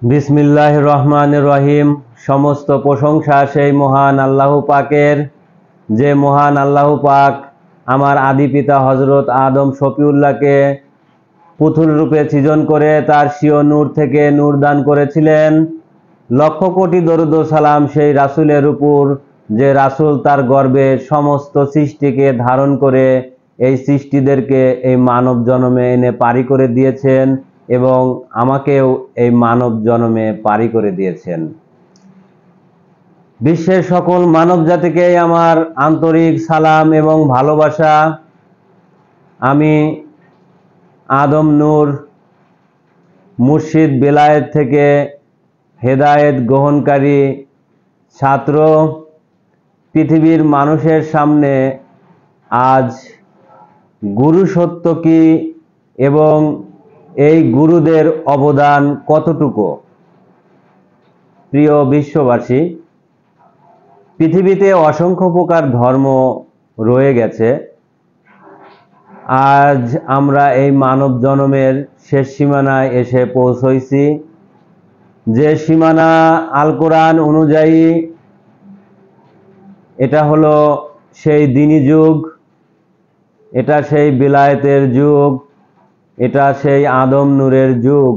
বিসমিল্লাহির রহমানির রহিম। সমস্ত প্রশংসা সেই মহান আল্লাহ পাকের, যে মহান আল্লাহ পাক আমার আদি পিতা হজরত আদম শফিউল্লাহকে পুতুল রূপে সৃজন করে তার স্বীয় নূর থেকে নূর দান করেছিলেন। লক্ষ কোটি দরুদ ও সালাম সেই রাসূলের উপর, যে রাসূল তার গর্ভে সমস্ত সৃষ্টিকে ধারণ করে এই সৃষ্টিদেরকে এই মানব জন্মে এনে পারি করে দিয়েছেন এবং আমাকেও এই মানব জন্মে পারি করে দিয়েছেন। বিশ্বের সকল মানব জাতিকে আমার আন্তরিক সালাম এবং ভালোবাসা। আমি আদম নূর মুর্শিদ বেলায়েত থেকে হেদায়েত গ্রহণকারী ছাত্র পৃথিবীর মানুষের সামনে আজ গুরু সত্য কি এবং এই গুরুদের অবদান কতটুকু। প্রিয় বিশ্ববাসী, পৃথিবীতে অসংখ্য প্রকার ধর্ম রয়ে গেছে। আজ আমরা এই মানব জন্মের শেষ সীমানায় এসে পৌঁছইছি, যে সীমানা আল কোরআন অনুযায়ী এটা হলো সেই দ্বীনি যুগ, এটা সেই বিলায়েতের যুগ, এটা সেই আদম নূরের যুগ।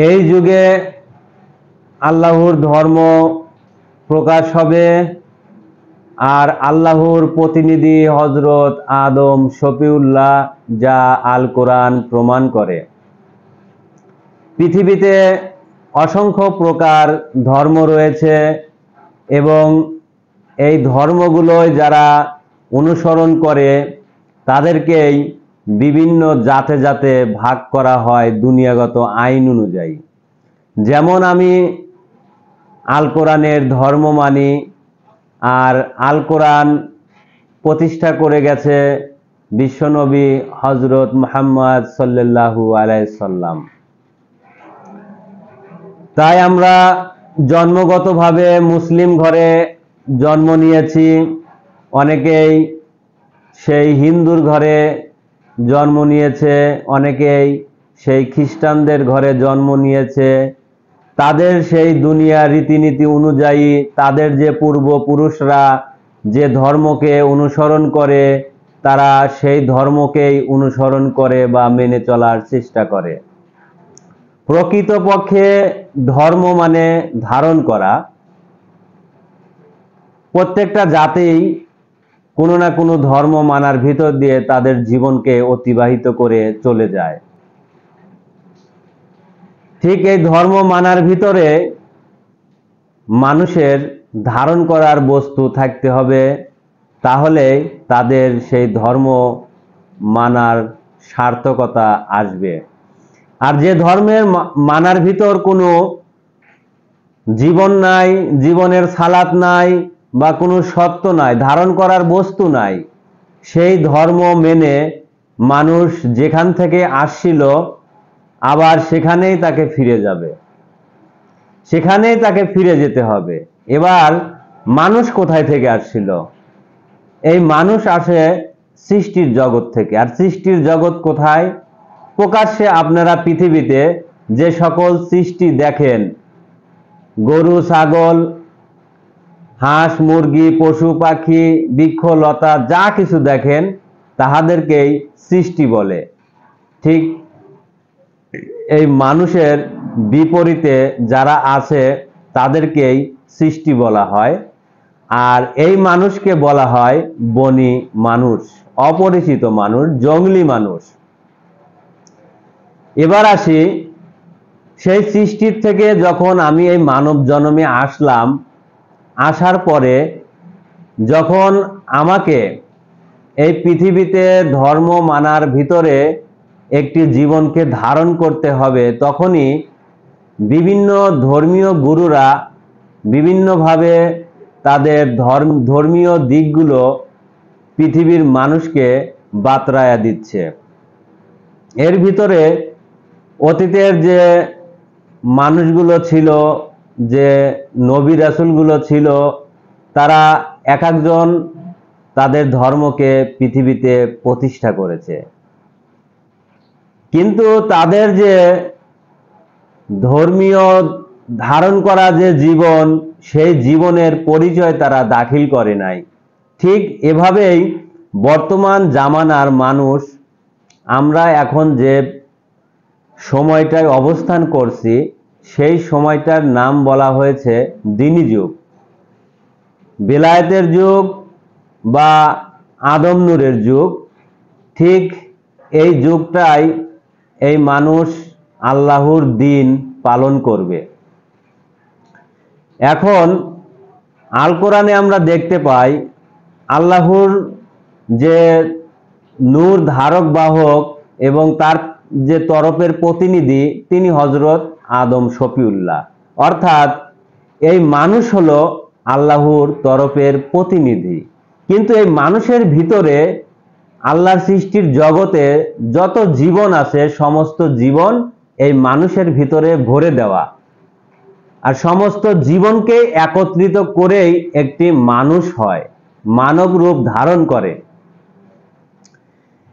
এই যুগে আল্লাহর ধর্ম প্রকাশ হবে আর আল্লাহর প্রতিনিধি হজরত আদম শফিউল্লাহ যা আল কোরআন প্রমাণ করে। পৃথিবীতে অসংখ্য প্রকার ধর্ম রয়েছে এবং এই ধর্মগুলোয় যারা অনুসরণ করে তাদেরকেই বিভিন্ন জাতে জাতে ভাগ করা হয় দুনিয়াগত আইন অনুযায়ী। যেমন আমি আল কোরআনের ধর্ম মানি, আর আল কোরআন প্রতিষ্ঠা করে গেছে বিশ্বনবী হজরত মুহাম্মদ সাল্লাল্লাহু আলাইহি সাল্লাম। তাই আমরা জন্মগতভাবে মুসলিম ঘরে জন্ম নিয়েছি, অনেকেই সেই হিন্দুর ঘরে জন্ম নিয়েছে, অনেকেই সেই খ্রিস্টানদের ঘরে জন্ম নিয়েছে। তাদের সেই দুনিয়া রীতিনীতি অনুযায়ী তাদের যে পূর্বপুরুষরা যে ধর্মকে অনুসরণ করে তারা সেই ধর্মকেই অনুসরণ করে বা মেনে চলার চেষ্টা করে। প্রকৃতপক্ষে ধর্ম মানে ধারণ করা। প্রত্যেকটা জাতিই কোনো না কোনো ধর্ম মানার ভিতর দিয়ে তাদের জীবনকে অতিবাহিত করে চলে যায়। ঠিক এই ধর্ম মানার ভিতরে মানুষের ধারণ করার বস্তু থাকতে হবে, তাহলে তাদের সেই ধর্ম মানার সার্থকতা আসবে। আর যে ধর্মের মানার ভিতর কোনো জীবন নাই, জীবনের সালাত নাই বা কোনো সত্য নাই, ধারণ করার বস্তু নাই, সেই ধর্ম মেনে মানুষ যেখান থেকে আসছিল আবার সেখানেই তাকে ফিরে যাবে, সেখানেই তাকে ফিরে যেতে হবে। এবার মানুষ কোথায় থেকে আসছিল? এই মানুষ আসে সৃষ্টির জগৎ থেকে। আর সৃষ্টির জগৎ কোথায়? প্রকাশ্যে আপনারা পৃথিবীতে যে সকল সৃষ্টি দেখেন, গরু ছাগল হাঁস মুরগি পশু পাখি বৃক্ষলতা যা কিছু দেখেন তাহাদেরকেই সৃষ্টি বলে। ঠিক এই মানুষের বিপরীতে যারা আছে তাদেরকেই সৃষ্টি বলা হয়। আর এই মানুষকে বলা হয় বনি মানুষ, অপরিচিত মানুষ, জঙ্গলি মানুষ। এবার আসি, সেই সৃষ্টির থেকে যখন আমি এই মানব জন্মে আসলাম, আসার পরে যখন আমাকে এই পৃথিবীতে ধর্ম মানার ভিতরে একটি জীবনকে ধারণ করতে হবে, তখনই বিভিন্ন ধর্মীয় গুরুরা বিভিন্নভাবে তাদের ধর্মীয় দিকগুলো পৃথিবীর মানুষকে বাতরায়া দিচ্ছে। এর ভিতরে অতীতের যে মানুষগুলো ছিল, যে নবী রাসূলগুলো ছিল, তারা এক একজন তাদের ধর্মকে পৃথিবীতে প্রতিষ্ঠা করেছে। কিন্তু তাদের যে ধর্মীয় ধারণ করা যে জীবন, সেই জীবনের পরিচয় তারা দাখিল করে নাই। ঠিক এভাবেই বর্তমান জামানার মানুষ, আমরা এখন যে সময়টায় অবস্থান করছি, সেই সময়টার নাম বলা হয়েছে দ্বীনি যুগ, বেলায়েতের যুগ বা আদম নূরের যুগ। ঠিক এই যুগটাই এই মানুষ আল্লাহর দ্বীন পালন করবে। এখন আল কোরআনে আমরা দেখতে পাই আল্লাহর যে নূর ধারক বাহক এবং তার যে তরফের প্রতিনিধি, তিনি হযরত আদম শফিউল্লাহ, অর্থাৎ এই মানুষ হলো আল্লাহর তরফের প্রতিনিধি। কিন্তু এই মানুষের ভিতরে আল্লাহর সৃষ্টির জগতে যত জীবন আছে, সমস্ত জীবন এই মানুষের ভিতরে ভরে দেওয়া, আর সমস্ত জীবনকে একত্রিত করেই একটি মানুষ হয়, মানব রূপ ধারণ করে।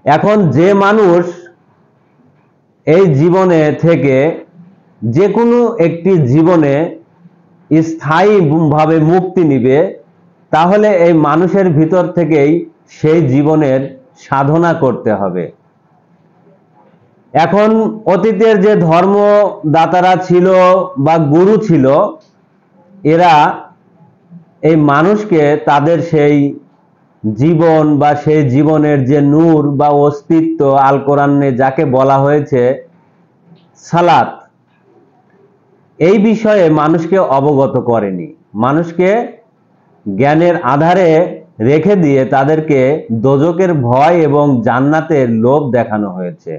এখন যে মানুষ এই জীবনে থেকে যে কোনো একটি জীবনে স্থায়ীভাবে মুক্তি নিবে, তাহলে এই মানুষের ভিতর থেকেই সেই জীবনের সাধনা করতে হবে। এখন অতীতের যে ধর্মদাতারা ছিল বা গুরু ছিল, এরা এই মানুষকে তাদের সেই জীবন বা সেই জীবনের যে নূর বা অস্তিত্ব, আল কোরআনে যাকে বলা হয়েছে সালাত, এই বিষয়ে মানুষকে অবগত করেনি। মানুষকে জ্ঞানের আধারে রেখে দিয়ে তাদেরকে দোজকের ভয় এবং জান্নাতের লোভ দেখানো হয়েছে।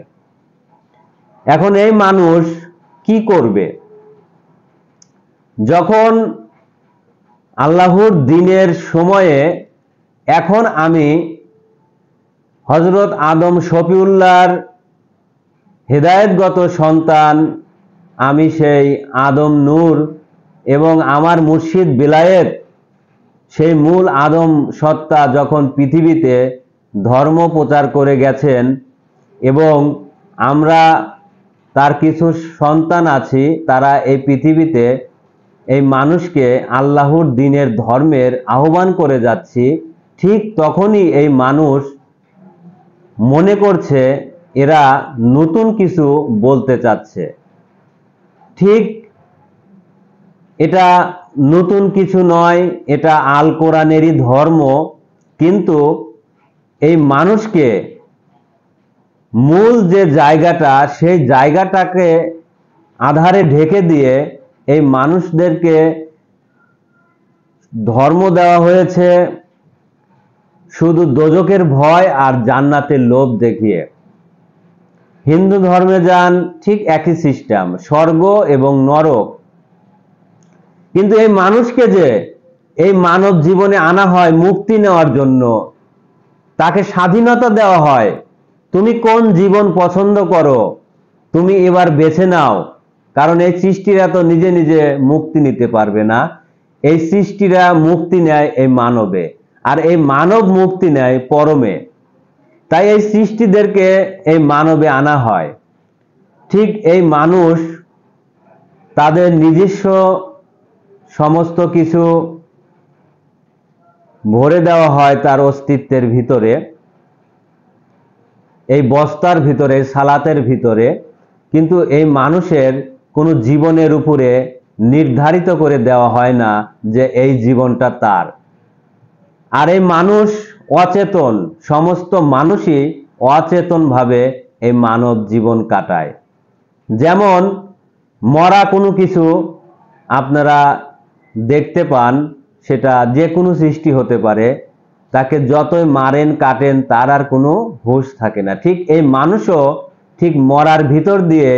এখন এই মানুষ কি করবে? যখন আল্লাহর দ্বীনের সময়ে, এখন আমি হযরত আদম শফিউল্লাহর হেদায়েতগত সন্তান, আমি সেই আদম নূর, এবং আমার মুর্শিদ বেলায়েত, সেই মূল আদম সত্তা যখন পৃথিবীতে ধর্ম প্রচার করে গেছেন, এবং আমরা তার কিছু সন্তান আছি, তারা এই পৃথিবীতে এই মানুষকে আল্লাহর দ্বীনের ধর্মের আহ্বান করে যাচ্ছি, ঠিক তখনই এই মানুষ মনে করছে এরা নতুন কিছু বলতে চাচ্ছে। ঠিক এটা নতুন কিছু নয়, এটা আল কোরআনেরই ধর্ম, কিন্তু এই মানুষকে মূল যে জায়গাটা, সেই জায়গাটাকে আধারে ঢেকে দিয়ে এই মানুষদেরকে ধর্ম দেওয়া হয়েছে শুধু দোজকের ভয় আর জান্নাতের লোভ দেখিয়ে। হিন্দু ধর্মে যান, ঠিক একই সিস্টেম, স্বর্গ এবং নরক। কিন্তু এই মানুষকে যে এই মানব জীবনে আনা হয় মুক্তি নেওয়ার জন্য, তাকে স্বাধীনতা দেওয়া হয়, তুমি কোন জীবন পছন্দ করো, তুমি এবার বেছে নাও। কারণ এই সৃষ্টিরা তো নিজে নিজে মুক্তি নিতে পারবে না, এই সৃষ্টিরা মুক্তি নেয় এই মানবে, আর এই মানব মুক্তি নেয় পরমে। তাই এই সৃষ্টিদেরকে এই মানবে আনা হয়। ঠিক এই মানুষ তাদের নিজস্ব সমস্ত কিছু ভরে দেওয়া হয় তার অস্তিত্বের ভিতরে, এই বস্তার ভিতরে, সালাতের ভিতরে, কিন্তু এই মানুষের কোনো জীবনের উপরে নির্ধারিত করে দেওয়া হয় না যে এই জীবনটা তার। আর এই মানুষ অচেতন, সমস্ত মানুষই অচেতনভাবে এই মানব জীবন কাটায়। যেমন মরা কোনো কিছু আপনারা দেখতে পান, সেটা যে কোনো সৃষ্টি হতে পারে, তাকে যতই মারেন কাটেন তার আর কোনো হুঁশ থাকে না। ঠিক এই মানুষও ঠিক মরার ভিতর দিয়ে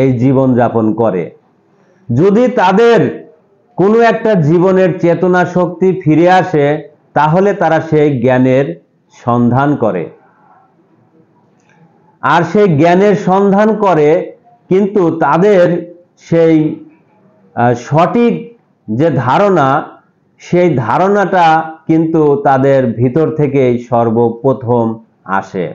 এই জীবন যাপন করে। যদি তাদের কোনো একটা জীবনের চেতনা শক্তি ফিরে আসে, তাহলে তারা সেই জ্ঞানের সন্ধান করে, আর সেই জ্ঞানের সন্ধান করে, কিন্তু তাদের সেই সঠিক যে ধারণা, সেই ধারণাটা কিন্তু তাদের ভিতর থেকেই সর্বপ্রথম আসে।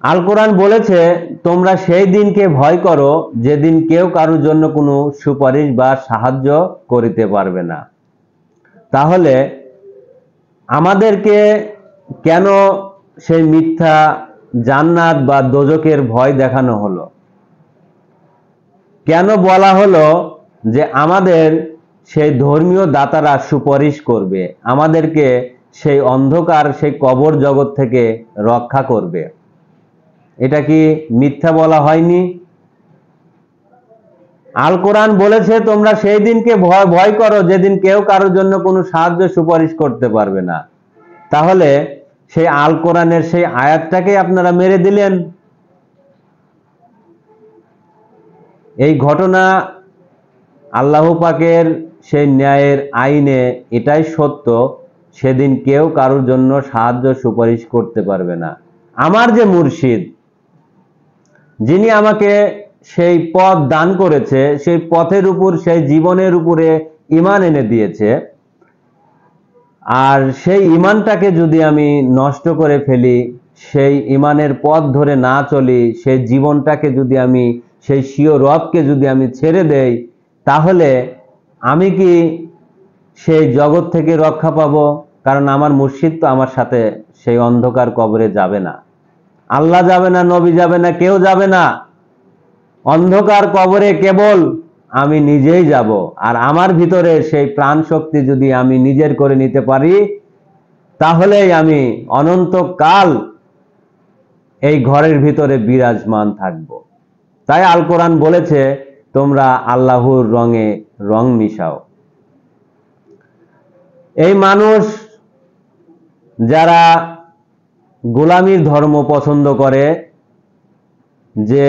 আল কোরআন বলেছে তোমরা সেই দিনকে ভয় করো যেদিন কেউ কারোর জন্য কোনো সুপারিশ বা সাহায্য করিতে পারবে না। তাহলে আমাদেরকে কেন সেই মিথ্যা জান্নাত বা দোজখের ভয় দেখানো হলো? কেন বলা হলো যে আমাদের সেই ধর্মীয় দাতারা সুপারিশ করবে, আমাদেরকে সেই অন্ধকার সেই কবর জগৎ থেকে রক্ষা করবে? এটা কি মিথ্যা বলা হয়নি? আল কোরআন বলেছে তোমরা সেই দিনকে ভয় করো যেদিন কেউ কারোর জন্য কোনো সাহায্য সুপারিশ করতে পারবে না। তাহলে সেই আল কোরআনের সেই আয়াতটাকে আপনারা মেরে দিলেন। এই ঘটনা আল্লাহ পাকের সেই ন্যায়ের আইনে এটাই সত্য, সেদিন কেউ কারোর জন্য সাহায্য সুপারিশ করতে পারবে না। আমার যে মুর্শিদ, যিনি আমাকে সেই পথ দান করেছে, সেই পথের উপর সেই জীবনের উপরে ঈমান এনে দিয়েছে, আর সেই ঈমানটাকে যদি আমি নষ্ট করে ফেলি, সেই ঈমানের পথ ধরে না চলি, সেই জীবনটাকে যদি আমি সেই স্বীয় রবকে যদি আমি ছেড়ে দেই, তাহলে আমি কি সেই জগৎ থেকে রক্ষা পাবো? কারণ আমার মুর্শিদ তো আমার সাথে সেই অন্ধকার কবরে যাবে না, আল্লাহ যাবে না, নবী যাবে না, কেউ যাবে না। অন্ধকার কবরে কেবল আমি নিজেই যাব। আর আমার ভিতরে সেই প্রাণ শক্তি যদি আমি নিজের করে নিতে পারি, তাহলেই আমি অনন্তকাল এই ঘরের ভিতরে বিরাজমান থাকব। তাই আল কোরআন বলেছে তোমরা আল্লাহর রঙে রং মিশাও। এই মানুষ যারা গোলামীর ধর্ম পছন্দ করে, যে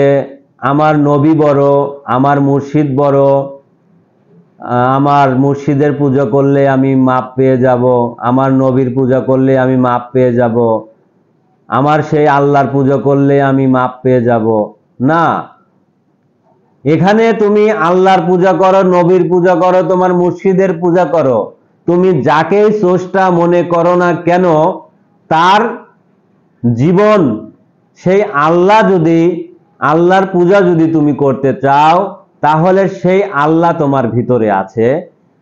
আমার নবী বড়, আমার মুর্শিদ বড়, আমার মুর্শিদের পূজা করলে আমি মাপ পেয়ে যাব, আমার নবীর পূজা করলে আমি মাপ পেয়ে যাব, আমার সেই আল্লাহর পূজা করলে আমি মাপ পেয়ে যাব। না, এখানে তুমি আল্লাহর পূজা করো, নবীর পূজা করো, তোমার মুর্শিদের পূজা করো, তুমি যাকেই স্রষ্টা মনে করো না কেন, তার জীবন সেই আল্লাহ, যদি আল্লাহর পূজা যদি তুমি করতে চাও, তাহলে সেই আল্লাহ তোমার ভিতরে আছে।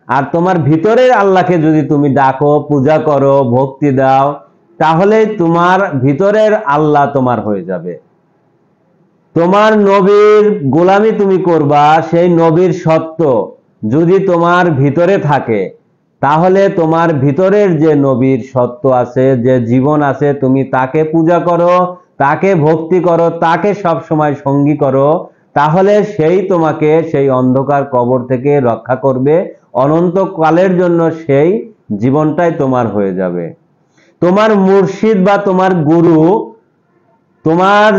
আর তোমার ভিতরের আল্লাহকে যদি তুমি ডাকো, পূজা করো, ভক্তি দাও, তাহলে তোমার ভিতরের আল্লাহ তোমার হয়ে যাবে। তোমার নবীর গোলামি তুমি করবা, সেই নবীর সত্য যদি তোমার ভিতরে থাকে, তাহলে তোমার ভিতরের যে নবীর সত্য আছে, যে জীবন আছে, তুমি তাকে পূজা করো, তাকে ভক্তি করো, তাকে সব সময় সঙ্গী করো, তাহলে সেই তোমাকে সেই অন্ধকার কবর থেকে রক্ষা করবে। অনন্তকালের জন্য সেই জীবনটাই তোমার হয়ে যাবে। তোমার মুর্শিদ বা তোমার গুরু, তোমার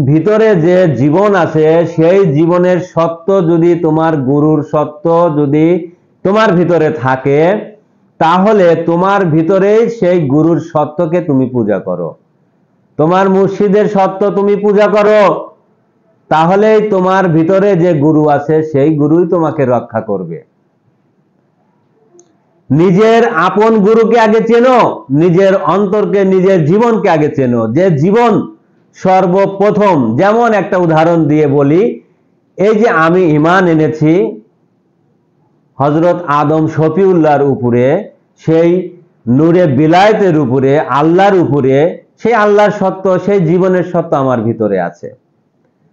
ভিতরে যে জীবন আছে, সেই জীবনের সত্য যদি তোমার গুরুর সত্য যদি তোমার ভিতরে থাকে, তাহলে তোমার ভিতরে সেই গুরুর সত্যকে তুমি পূজা করো, তোমার মুর্শিদের সত্য তুমি পূজা করো, তাহলে তোমার ভিতরে যে গুরু আছে সেই গুরুই তোমাকে রক্ষা করবে। নিজের আপন গুরুকে আগে চেনো, নিজের অন্তরকে, নিজের জীবনকে আগে চেনো। যে জীবন সর্বপ্রথম, যেমন একটা উদাহরণ দিয়ে বলি, এই যে আমি ঈমান এনেছি হযরত আদম শফিউল্লাহর উপরে, সেই নূরে বিলায়েতের উপরে, আল্লাহর উপরে, সেই আল্লাহর সত্য, সেই জীবনের সত্য আমার ভিতরে আছে।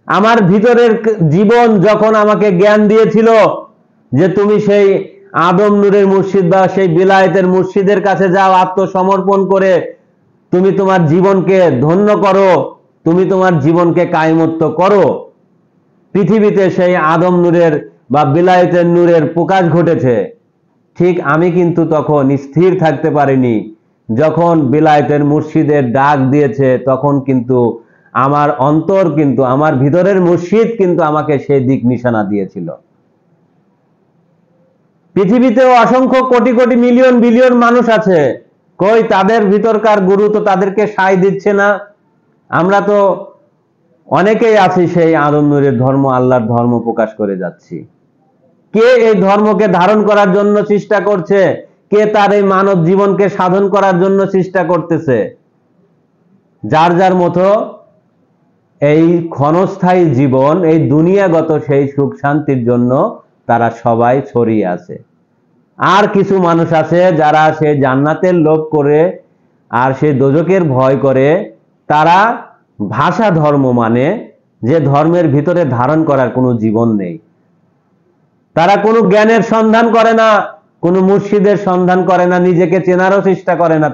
আমার ভিতরের জীবন যখন আমাকে জ্ঞান দিয়েছিল যে তুমি সেই আদম নূরের মুর্শিদ বা সেই বিলায়েতের মুর্শিদের কাছে যাও, আত্মসমর্পণ করে তুমি তোমার জীবনকে ধন্য করো, তুমি তোমার জীবনকে কায়েমত্ব করো, পৃথিবীতে সেই আদম নূরের বা বিলায়েতের নূরের প্রকাশ ঘটেছে। ঠিক আমি কিন্তু তখন স্থির থাকতে পারিনি। যখন বিলায়েতের মুর্শিদের ডাক দিয়েছে, তখন কিন্তু আমার অন্তর, কিন্তু আমার ভিতরের মুর্শিদ কিন্তু আমাকে সেই দিক নিশানা দিয়েছিল। পৃথিবীতেও অসংখ্য কোটি কোটি মিলিয়ন বিলিয়ন মানুষ আছে, কই তাদের ভিতরকার গুরু তো তাদেরকে সায় দিচ্ছে না। আমরা তো অনেকেই আছি সেই আদম নূরের ধর্ম, আল্লাহর ধর্ম প্রকাশ করে যাচ্ছি। কে এই ধর্মকে ধারণ করার জন্য চেষ্টা করছে? কে তার এই মানব জীবনকে সাধন করার জন্য চেষ্টা করতেছে? যার যার মতো এই ক্ষণস্থায়ী জীবন, এই দুনিয়াগত সেই সুখ শান্তির জন্য তারা সবাই ছড়িয়ে আছে। আর কিছু মানুষ আছে যারা সে জান্নাতের লোভ করে আর সে দোজখের ভয় করে, তারা ভাষা ধর্ম মানে, যে ধর্মের ভিতরে ধারণ করার কোনো জীবন নেই। তারা কোনো জ্ঞানের সন্ধান করে না, কোনো মুর্শিদের সন্ধান করে না, নিজেকে চেনারও চেষ্টা করে না।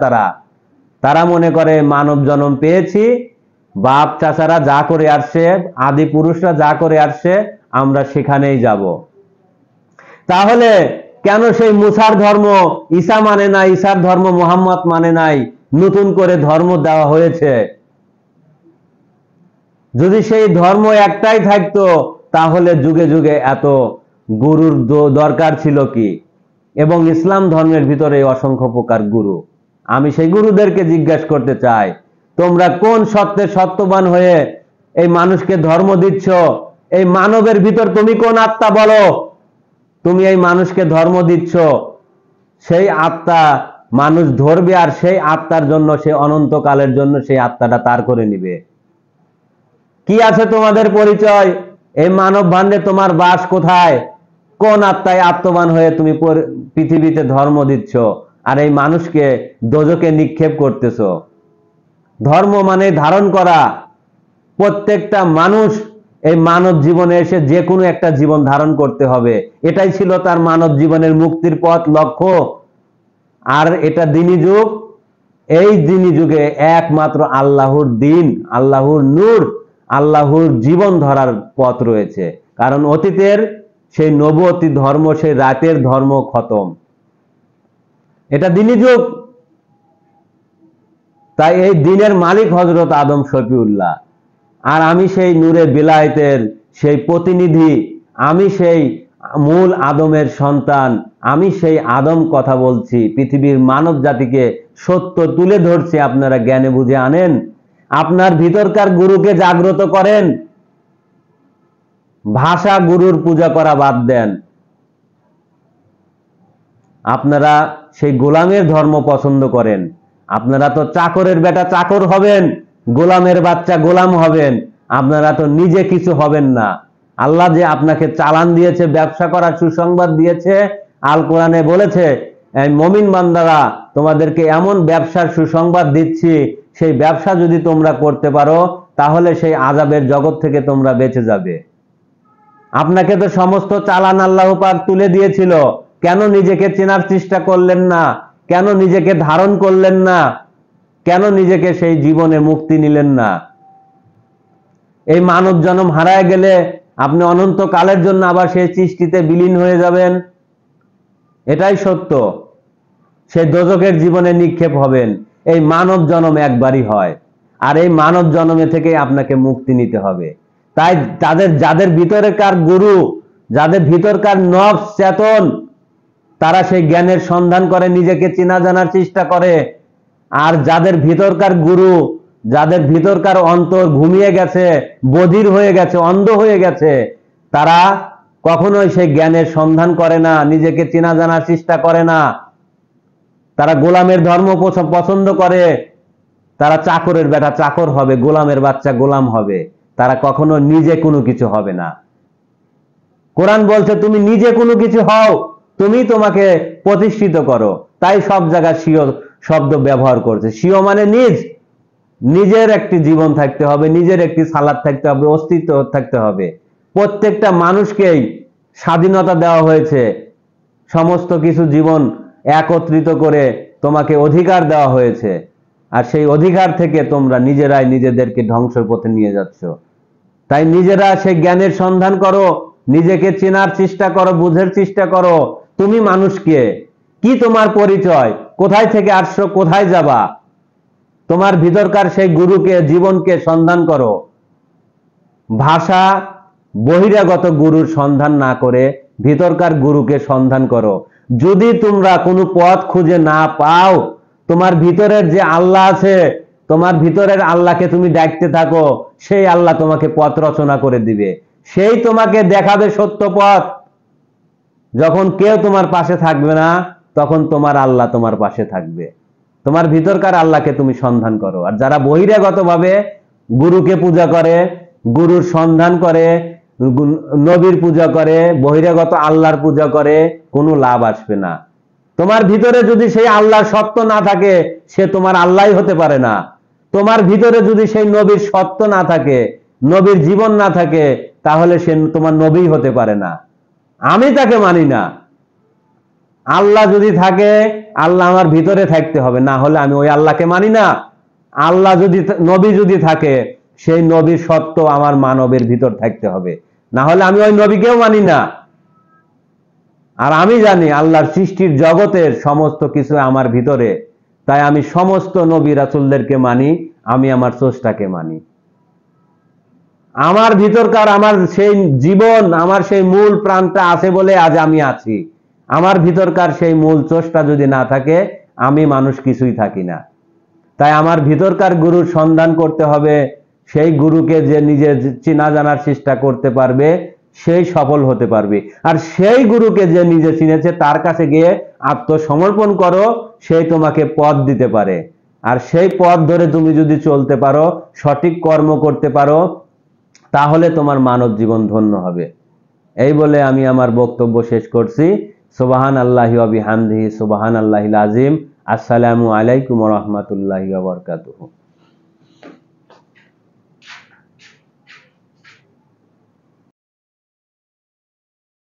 তারা মনে করে মানব জন্ম পেয়েছি, বাপ চাচারা যা করে আসছে, আদি পুরুষরা যা করে আসছে, আমরা সেখানেই যাব। তাহলে কেন সেই মুসার ধর্ম ঈসা মানে না, ঈসার ধর্ম মুহাম্মদ মানে নাই, নতুন করে ধর্ম দেওয়া হয়েছে? যদি সেই ধর্ম একটাই থাকতো তাহলে যুগে যুগে এত গুরুর দরকার ছিল কি? এবং ইসলাম ধর্মের ভিতরে অসংখ্য প্রকার গুরু। আমি সেই গুরুদেরকে জিজ্ঞাসা করতে চাই, তোমরা কোন সত্যে সত্যবান হয়ে এই মানুষকে ধর্ম দিচ্ছ? এই মানবের ভিতর তুমি কোন আত্মা বলো? তুমি এই মানুষকে ধর্ম দিচ্ছ, সেই আত্মা মানুষ ধরবে আর সেই আত্মার জন্য সে অনন্তকালের জন্য সেই আত্মাটা তার করে নিবে। কি আছে তোমাদের পরিচয়? এই মানব ভাণ্ডে তোমার বাস কোথায়? কোন আত্মায় আত্মবান হয়ে তুমি পৃথিবীতে ধর্ম দিচ্ছ আর এই মানুষকে দোজখে নিক্ষেপ করতেছ? ধর্ম মানে ধারণ করা। প্রত্যেকটা মানুষ এই মানব জীবনে এসে যে কোনো একটা জীবন ধারণ করতে হবে, এটাই ছিল তার মানব জীবনের মুক্তির পথ, লক্ষ্য। আর এটা দিনী যুগ, এই দিনী যুগে একমাত্র আল্লাহর দিন, আল্লাহর নূর, আল্লাহর জীবন ধরার পথ রয়েছে। কারণ অতীতের সেই নবুয়তি ধর্ম, সেই রাতের ধর্ম খতম। এটা দিনী যুগ। তাই এই দিনের মালিক হযরত আদম শফিউল্লাহ, আর আমি সেই নূরে বিলায়েতের সেই প্রতিনিধি, আমি সেই মূল আদমের সন্তান, আমি সেই আদম কথা বলছি, পৃথিবীর মানব জাতিকে সত্য তুলে ধরছি। আপনারা জ্ঞানে বুঝে আনেন, আপনার ভিতরকার গুরুকে জাগ্রত করেন। ভাষা গুরুর পূজা করা বাদ দেন। আপনারা সেই গোলামের ধর্ম পছন্দ করেন। আপনারা তো চাকরের বেটা চাকর হবেন, গোলামের বাচ্চা গোলাম হবেন। আপনারা তো নিজে কিছু হবেন না। আল্লাহ যে আপনাকে চালান দিয়েছে, ব্যবসা করার সুসংবাদ দিয়েছে, আল কোরআনে বলেছে, এই মুমিন বান্দারা তোমাদেরকে এমন ব্যবসার সুসংবাদ দিচ্ছি, সেই ব্যবসা যদি তোমরা করতে পারো তাহলে সেই আযাবের জগৎ থেকে তোমরা বেঁচে যাবে। আপনাকে তো সমস্ত চালান আল্লাহ পাক তুলে দিয়েছিল, কেন নিজেকে চেনার চেষ্টা করলেন না? কেন নিজেকে ধারণ করলেন না? কেন নিজেকে সেই জীবনে মুক্তি নিলেন না? এই মানব জন্ম হারায় গেলে আপনি অনন্তকালের জন্য আবার সেই সৃষ্টিতে বিলীন হয়ে যাবেন, এটাই সত্য। সেই দোজখের জীবনে নিক্ষেপ হবেন। এই মানব জন্ম একবারই হয়, আর এই মানব জন্মে থেকে আপনাকে মুক্তি নিতে হবে। তাই যাদের ভিতরকার গুরু, যাদের ভিতরকার নফস চেতন, তারা সেই জ্ঞানের সন্ধান করে, নিজেকে চেনা জানার চেষ্টা করে। আর যাদের ভিতরকার গুরু, যাদের ভিতরকার অন্তর ঘুমিয়ে গেছে, বধির হয়ে গেছে, অন্ধ হয়ে গেছে, তারা কখনোই সেই জ্ঞানের সন্ধান করে না, নিজেকে চেনা জানার চেষ্টা করে না। তারা গোলামের ধর্ম পছন্দ করে। তারা চাকরের বেটা চাকর হবে, গোলামের বাচ্চা গোলাম হবে। তারা কখনো নিজে কোনো কিছু হবে না। কোরআন বলছে তুমি নিজে কোনো কিছু হও, তুমি তোমাকে প্রতিষ্ঠিত করো। তাই সব জায়গায় স্বীয় শব্দ ব্যবহার করছে। স্বীয় মানে নিজ, নিজের একটি জীবন থাকতে হবে, নিজের একটি সালাত থাকতে হবে, অস্তিত্ব থাকতে হবে। প্রত্যেকটা মানুষকেই স্বাধীনতা দেওয়া হয়েছে, সমস্ত কিছু জীবন একত্রিত করে তোমাকে অধিকার দেওয়া হয়েছে। আর সেই অধিকার থেকে তোমরা নিজেরাই নিজেদেরকে ধ্বংসের পথে নিয়ে যাচ্ছ। তাই নিজেরা সেই জ্ঞানের সন্ধান করো, নিজেকে চেনার চেষ্টা করো, বুঝার চেষ্টা করো। তুমি মানুষকে, কি তোমার পরিচয়, কোথায় থেকে আসছো, কোথায় যাবা? তোমার ভিতরকার সেই গুরুকে, জীবনকে সন্ধান করো। ভাষা বহিরাগত গুরুর সন্ধান না করে ভিতরকার গুরুকে সন্ধান করো। যদি তোমরা কোনো পথ খুঁজে না পাও, তোমার ভিতরের যে আল্লাহ আছে, তোমার ভিতরের আল্লাহকে তুমি ডাকতে থাকো, সেই আল্লাহ তোমাকে পথ রচনা করে দিবে। সেই তোমাকে দেখাবে সত্য পথ। যখন কেউ তোমার পাশে থাকবে না, তখন তোমার আল্লাহ তোমার পাশে থাকবে। তোমার ভিতরকার আল্লাহকে তুমি সন্ধান করো। আর যারা বহিরাগতভাবে গুরুকে পূজা করে, গুরুর সন্ধান করে, নবীর পূজা করে, বহিরাগত আল্লাহর পূজা করে, কোনো লাভ আসবে না। তোমার ভিতরে যদি সেই আল্লাহর সত্য না থাকে, সে তোমার আল্লাহই হতে পারে না। তোমার ভিতরে যদি সেই নবীর সত্য না থাকে, নবীর জীবন না থাকে, তাহলে সে তোমার নবী হতে পারে না। আমি তাকে মানি না। আল্লাহ যদি থাকে, আল্লাহ আমার ভিতরে থাকতে হবে, না হলে আমি ওই আল্লাহকে মানি না। আল্লাহ যদি, নবী যদি থাকে, সেই নবীর সত্য আমার মানবের ভিতর থাকতে হবে, না হলে আমি ওই নবীকেও মানি না। আর আমি জানি আল্লাহর সৃষ্টির জগতের সমস্ত কিছু আমার ভিতরে, তাই আমি সমস্ত নবী রাসূলদেরকে মানি, আমি আমার স্রষ্টাকে মানি। আমার ভিতরকার আমার সেই জীবন, আমার সেই মূল প্রাণটা আছে বলে আজ আমি আছি। আমার ভিতরকার সেই মূল স্রষ্টা যদি না থাকে, আমি মানুষ কিছুই থাকি না। তাই আমার ভিতরকার গুরুর সন্ধান করতে হবে। সেই গুরুকে যে নিজে চেনা জানার চেষ্টা করতে পারবে, সেই সফল হতে পারবে। আর সেই গুরুকে যে নিজে চিনেছে, তার কাছে গিয়ে আত্মসমর্পণ করো, সেই তোমাকে পথ দিতে পারে। আর সেই পথ ধরে তুমি যদি চলতে পারো, সঠিক কর্ম করতে পারো, তাহলে তোমার মানব জীবন ধন্য হবে। এই বলে আমি আমার বক্তব্য শেষ করছি। সুবহানাল্লাহি ওয়া বিহামদিহি, সুবহানাল্লাহিল আযীম। আসসালামু আলাইকুম ওয়া রাহমাতুল্লাহি ওয়া বারাকাতুহু।